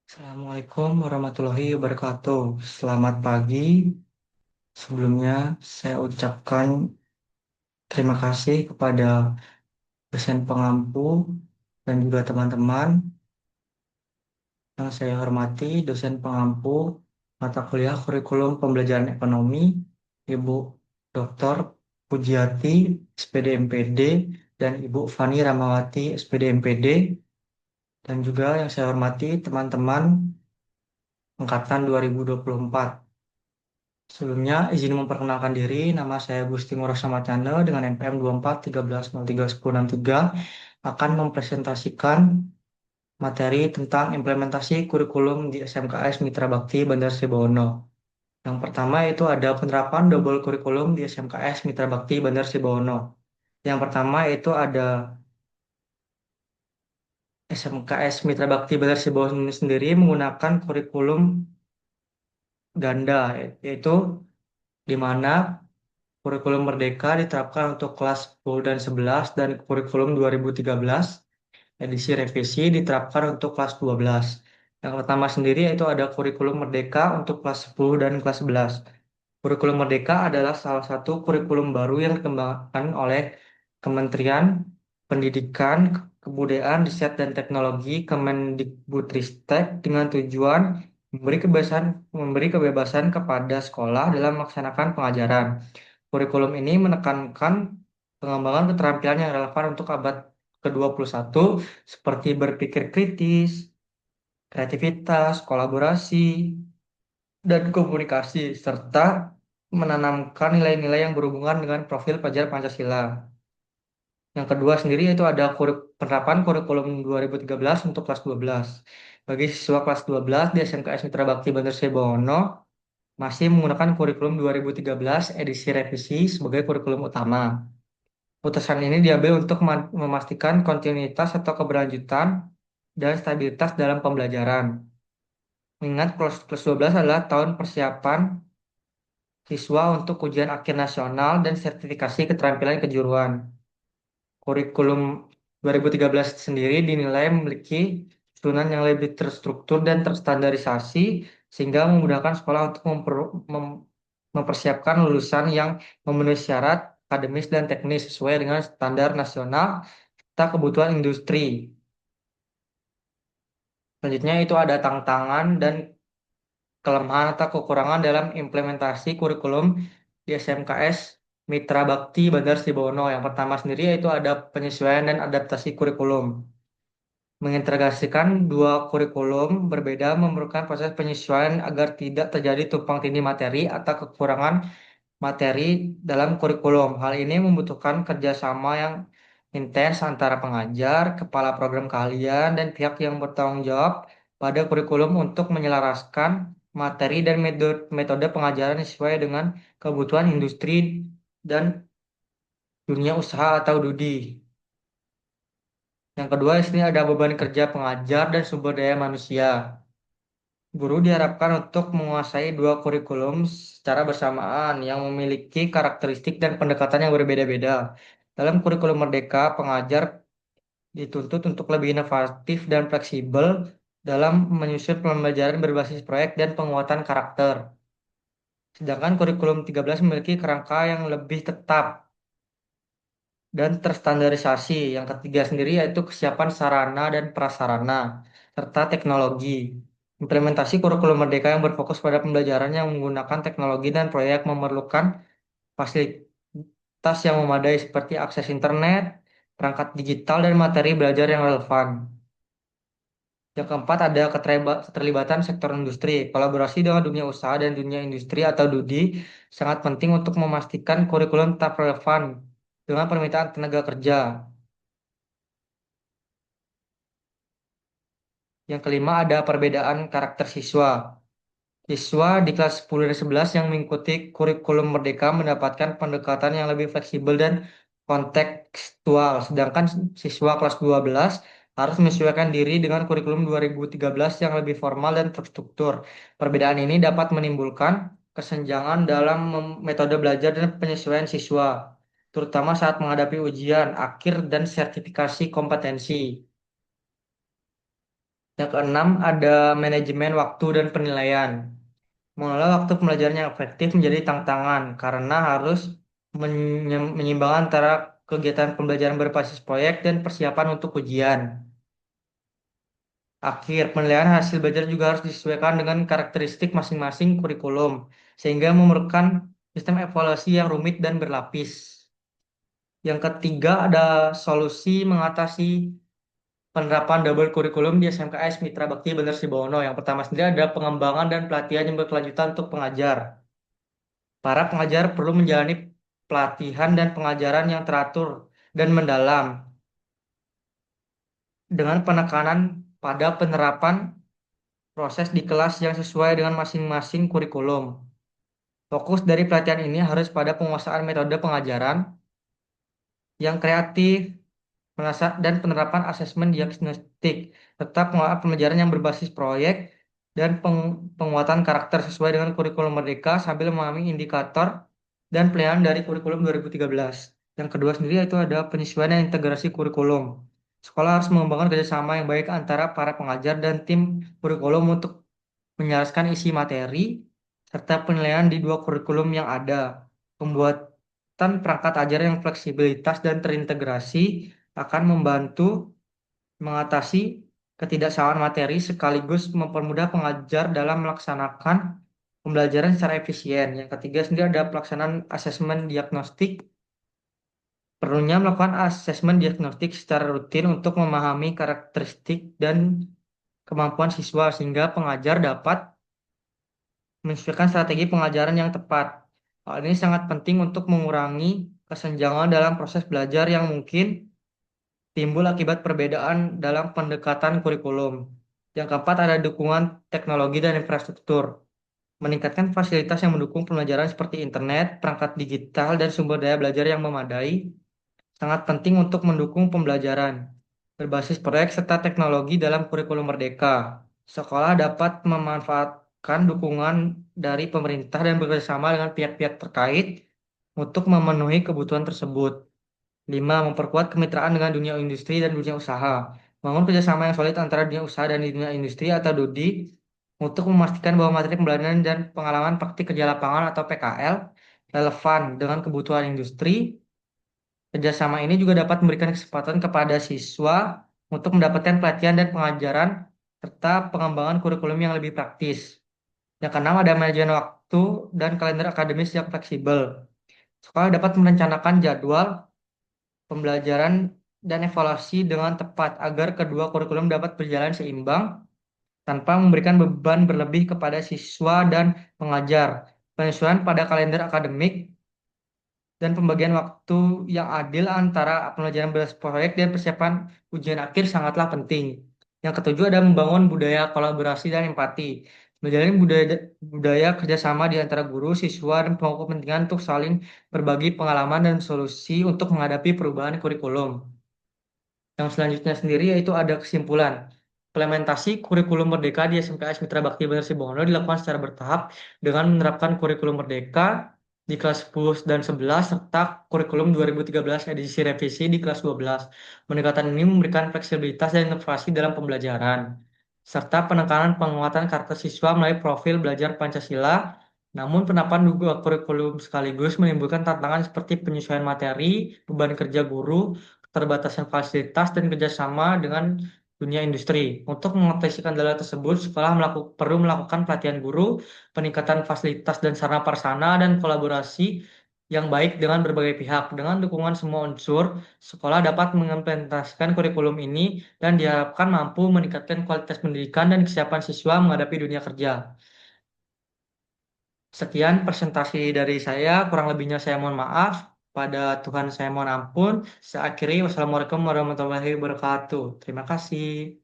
Assalamualaikum warahmatullahi wabarakatuh. Selamat pagi. Sebelumnya, saya ucapkan terima kasih kepada dosen pengampu dan juga teman-teman yang saya hormati, dosen pengampu mata kuliah kurikulum pembelajaran ekonomi, Ibu Dr. Pujiati, SPD MPD, dan Ibu Fani Ramawati, SPD MPD, dan juga yang saya hormati teman-teman angkatan 2024. Sebelumnya, izin memperkenalkan diri, nama saya Gusti Ngurah Samatjana dengan NPM 2413031063 akan mempresentasikan materi tentang implementasi kurikulum di SMKS Mitra Bakti Bandar Sibawono. Yang pertama itu ada penerapan double kurikulum di SMKS Mitra Bakti Bandar Sibawono. Yang pertama itu ada SMKS Mitra Bakti Bandar Sibawono sendiri menggunakan kurikulum ganda, yaitu di mana kurikulum Merdeka diterapkan untuk kelas 10 dan 11 dan kurikulum 2013 edisi revisi diterapkan untuk kelas 12. Yang pertama sendiri yaitu ada kurikulum Merdeka untuk kelas 10 dan kelas 11. Kurikulum Merdeka adalah salah satu kurikulum baru yang dikembangkan oleh Kementerian Pendidikan, Kebudayaan, Riset dan Teknologi Kemendikbudristek dengan tujuan memberi kebebasan kepada sekolah dalam melaksanakan pengajaran. Kurikulum ini menekankan pengembangan keterampilan yang relevan untuk abad ke-21 seperti berpikir kritis, kreativitas, kolaborasi, dan komunikasi, serta menanamkan nilai-nilai yang berhubungan dengan profil pelajar Pancasila. Yang kedua sendiri itu ada penerapan kurikulum 2013 untuk kelas 12. Bagi siswa kelas 12 di SMKS Mitra Bakti Bantar Sibono masih menggunakan kurikulum 2013 edisi revisi sebagai kurikulum utama. Putusan ini diambil untuk memastikan kontinuitas atau keberlanjutan dan stabilitas dalam pembelajaran. Mengingat kelas 12 adalah tahun persiapan siswa untuk ujian akhir nasional dan sertifikasi keterampilan kejuruan. Kurikulum 2013 sendiri dinilai memiliki susunan yang lebih terstruktur dan terstandarisasi sehingga memudahkan sekolah untuk mempersiapkan lulusan yang memenuhi syarat akademis dan teknis sesuai dengan standar nasional serta kebutuhan industri. Selanjutnya itu ada tantangan dan kelemahan atau kekurangan dalam implementasi kurikulum di SMKS Mitra Bakti Bandar Sibono. Yang pertama sendiri yaitu ada penyesuaian dan adaptasi kurikulum. Mengintegrasikan dua kurikulum berbeda memerlukan proses penyesuaian agar tidak terjadi tumpang tindih materi atau kekurangan materi dalam kurikulum. Hal ini membutuhkan kerjasama yang intens antara pengajar, kepala program keahlian, dan pihak yang bertanggung jawab pada kurikulum untuk menyelaraskan materi dan metode pengajaran sesuai dengan kebutuhan industri dan dunia usaha atau DUDI. Yang kedua, di sini ada beban kerja pengajar dan sumber daya manusia. Guru diharapkan untuk menguasai dua kurikulum secara bersamaan yang memiliki karakteristik dan pendekatan yang berbeda-beda. Dalam kurikulum Merdeka, pengajar dituntut untuk lebih inovatif dan fleksibel dalam menyusun pembelajaran berbasis proyek dan penguatan karakter. Sedangkan kurikulum 13 memiliki kerangka yang lebih tetap dan terstandarisasi. Yang ketiga sendiri yaitu kesiapan sarana dan prasarana serta teknologi. Implementasi kurikulum Merdeka yang berfokus pada pembelajaran yang menggunakan teknologi dan proyek memerlukan fasilitas yang memadai seperti akses internet, perangkat digital, dan materi belajar yang relevan. Yang keempat ada keterlibatan sektor industri. Kolaborasi dengan dunia usaha dan dunia industri atau DUDI sangat penting untuk memastikan kurikulum tetap relevan dengan permintaan tenaga kerja. Yang kelima ada perbedaan karakter siswa. Siswa di kelas 10 dan 11 yang mengikuti kurikulum Merdeka mendapatkan pendekatan yang lebih fleksibel dan kontekstual, sedangkan siswa kelas 12 harus menyesuaikan diri dengan kurikulum 2013 yang lebih formal dan terstruktur. Perbedaan ini dapat menimbulkan kesenjangan dalam metode belajar dan penyesuaian siswa, terutama saat menghadapi ujian akhir dan sertifikasi kompetensi. Yang keenam ada manajemen waktu dan penilaian. Mengelola waktu pembelajaran yang efektif menjadi tantangan karena harus menyeimbangkan antara kegiatan pembelajaran berbasis proyek dan persiapan untuk ujian. Akhir, penilaian hasil belajar juga harus disesuaikan dengan karakteristik masing-masing kurikulum, sehingga memerlukan sistem evaluasi yang rumit dan berlapis. Yang ketiga ada solusi mengatasi penerapan double kurikulum di SMKS Mitra Bakti Bener Sibono. Yang pertama sendiri ada pengembangan dan pelatihan yang berkelanjutan untuk pengajar. Para pengajar perlu menjalani pelatihan dan pengajaran yang teratur dan mendalam dengan penekanan pada penerapan proses di kelas yang sesuai dengan masing-masing kurikulum. Fokus dari pelatihan ini harus pada penguasaan metode pengajaran yang kreatif, dan penerapan asesmen diagnostik, serta pengelolaan pembelajaran yang berbasis proyek dan penguatan karakter sesuai dengan kurikulum Merdeka sambil memahami indikator dan penilaian dari kurikulum 2013. Yang kedua sendiri itu ada penyesuaian dan integrasi kurikulum. Sekolah harus mengembangkan kerjasama yang baik antara para pengajar dan tim kurikulum untuk menjelaskan isi materi serta penilaian di dua kurikulum yang ada. Pembuatan perangkat ajar yang fleksibilitas dan terintegrasi akan membantu mengatasi ketidaksamaan materi sekaligus mempermudah pengajar dalam melaksanakan pembelajaran secara efisien. Yang ketiga sendiri ada pelaksanaan asesmen diagnostik. Perlunya melakukan asesmen diagnostik secara rutin untuk memahami karakteristik dan kemampuan siswa sehingga pengajar dapat menyesuaikan strategi pengajaran yang tepat. Hal ini sangat penting untuk mengurangi kesenjangan dalam proses belajar yang mungkin timbul akibat perbedaan dalam pendekatan kurikulum. Yang keempat ada dukungan teknologi dan infrastruktur. Meningkatkan fasilitas yang mendukung pembelajaran seperti internet, perangkat digital, dan sumber daya belajar yang memadai sangat penting untuk mendukung pembelajaran berbasis proyek serta teknologi dalam kurikulum Merdeka. Sekolah dapat memanfaatkan dukungan dari pemerintah dan bekerjasama dengan pihak-pihak terkait untuk memenuhi kebutuhan tersebut. 5. Memperkuat kemitraan dengan dunia industri dan dunia usaha. Bangun kerjasama yang solid antara dunia usaha dan dunia industri atau DUDI untuk memastikan bahwa materi pembelajaran dan pengalaman praktik kerja lapangan atau PKL relevan dengan kebutuhan industri. Kerjasama ini juga dapat memberikan kesempatan kepada siswa untuk mendapatkan pelatihan dan pengajaran serta pengembangan kurikulum yang lebih praktis. Yang keenam ada manajemen waktu dan kalender akademis yang fleksibel. Sekolah dapat merencanakan jadwal pembelajaran dan evaluasi dengan tepat agar kedua kurikulum dapat berjalan seimbang tanpa memberikan beban berlebih kepada siswa dan pengajar. Penyesuaian pada kalender akademik dan pembagian waktu yang adil antara pembelajaran berbasis proyek dan persiapan ujian akhir sangatlah penting. Yang ketujuh ada membangun budaya kolaborasi dan empati. Menjalin budaya kerjasama di antara guru, siswa, dan pemangku kepentingan untuk saling berbagi pengalaman dan solusi untuk menghadapi perubahan kurikulum. Yang selanjutnya sendiri yaitu ada kesimpulan. Implementasi kurikulum Merdeka di SMKS Mitra Bakti Bener Sibono dilakukan secara bertahap dengan menerapkan kurikulum Merdeka di kelas 10 dan 11 serta kurikulum 2013 edisi revisi di kelas 12. Pendekatan ini memberikan fleksibilitas dan inovasi dalam pembelajaran serta penekanan penguatan karakter siswa melalui profil belajar Pancasila. Namun penerapan dua kurikulum sekaligus menimbulkan tantangan seperti penyesuaian materi, beban kerja guru, keterbatasan fasilitas, dan kerjasama dengan dunia industri. Untuk mengatasi kendala tersebut, sekolah perlu melakukan pelatihan guru, peningkatan fasilitas dan sarana prasarana, dan kolaborasi yang baik dengan berbagai pihak. Dengan dukungan semua unsur, sekolah dapat mengimplementasikan kurikulum ini dan diharapkan mampu meningkatkan kualitas pendidikan dan kesiapan siswa menghadapi dunia kerja. Sekian presentasi dari saya, kurang lebihnya saya mohon maaf. Pada Tuhan saya mohon ampun. Saya akhiri, wassalamualaikum warahmatullahi wabarakatuh. Terima kasih.